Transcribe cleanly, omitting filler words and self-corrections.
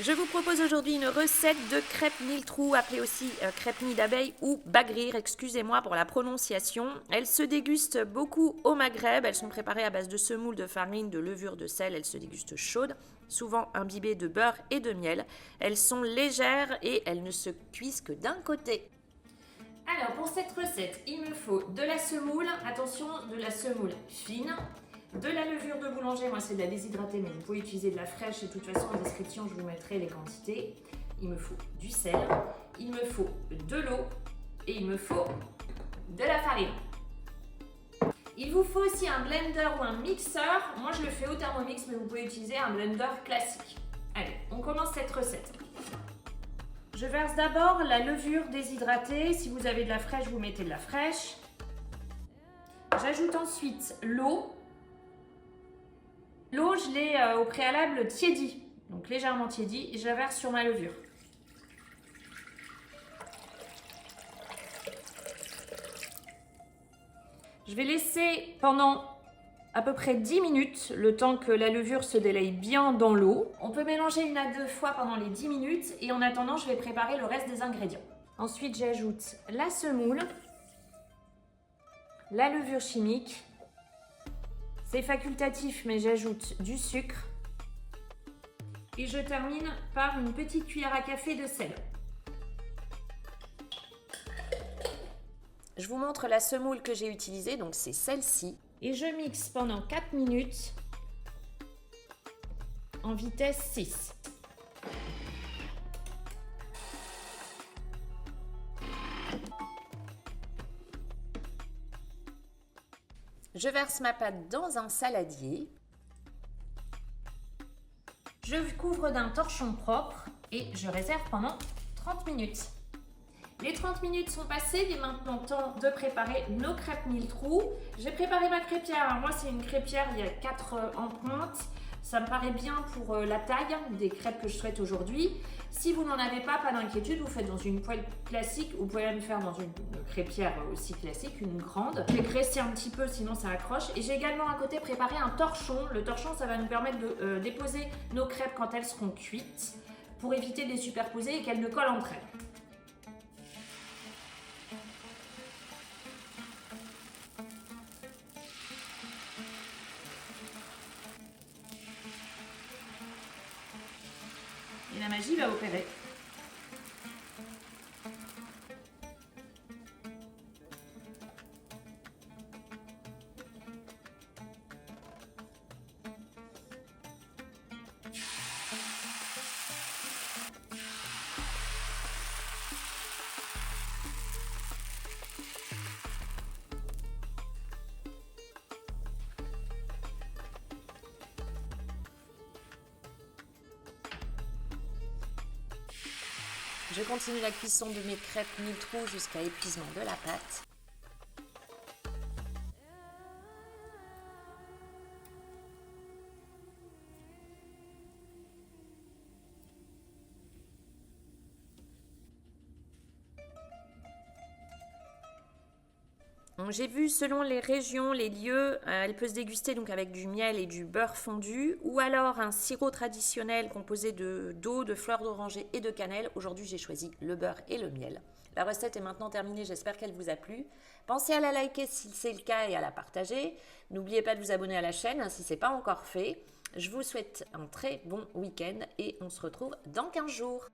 Je vous propose aujourd'hui une recette de crêpes mille trous, appelée aussi crêpes nid d'abeille ou bagrir, excusez-moi pour la prononciation. Elles se dégustent beaucoup au Maghreb, elles sont préparées à base de semoule, de farine, de levure, de sel, elles se dégustent chaudes, souvent imbibées de beurre et de miel. Elles sont légères et elles ne se cuisent que d'un côté. Alors pour cette recette, il me faut de la semoule, attention, de la semoule fine, de la levure de boulanger, moi c'est de la déshydratée, mais vous pouvez utiliser de la fraîche et de toute façon en description je vous mettrai les quantités. Il me faut du sel, il me faut de l'eau et il me faut de la farine. Il vous faut aussi un blender ou un mixeur, moi je le fais au Thermomix mais vous pouvez utiliser un blender classique. Allez, on commence cette recette. Je verse d'abord la levure déshydratée, si vous avez de la fraîche vous mettez de la fraîche. J'ajoute ensuite l'eau. L'eau, je l'ai au préalable tiédie, donc légèrement tiédie, et je la verse sur ma levure. Je vais laisser pendant à peu près 10 minutes, le temps que la levure se délaye bien dans l'eau. On peut mélanger une à deux fois pendant les 10 minutes, et en attendant, je vais préparer le reste des ingrédients. Ensuite, j'ajoute la semoule, la levure chimique. C'est facultatif, mais j'ajoute du sucre. Et je termine par une petite cuillère à café de sel. Je vous montre la semoule que j'ai utilisée, donc c'est celle-ci. Et je mixe pendant 4 minutes en vitesse 6. Je verse ma pâte dans un saladier. Je couvre d'un torchon propre et je réserve pendant 30 minutes. Les 30 minutes sont passées, il est maintenant temps de préparer nos crêpes mille trous. J'ai préparé ma crêpière, moi c'est une crêpière, il y a 4 en pointe. Ça me paraît bien pour la taille des crêpes que je souhaite aujourd'hui. Si vous n'en avez pas d'inquiétude, vous faites dans une poêle classique. Vous pouvez même faire dans une crêpière aussi classique, une grande. Je vais graisser un petit peu, sinon ça accroche. Et j'ai également à côté préparé un torchon. Le torchon, ça va nous permettre de déposer nos crêpes quand elles seront cuites pour éviter de les superposer et qu'elles ne collent entre elles. Et la magie va opérer. Je continue la cuisson de mes crêpes mille trous jusqu'à épuisement de la pâte. J'ai vu selon les régions, les lieux, elle peut se déguster donc avec du miel et du beurre fondu ou alors un sirop traditionnel composé d'eau, de fleurs d'oranger et de cannelle. Aujourd'hui, j'ai choisi le beurre et le miel. La recette est maintenant terminée, j'espère qu'elle vous a plu. Pensez à la liker si c'est le cas et à la partager. N'oubliez pas de vous abonner à la chaîne si ce n'est pas encore fait. Je vous souhaite un très bon week-end et on se retrouve dans 15 jours.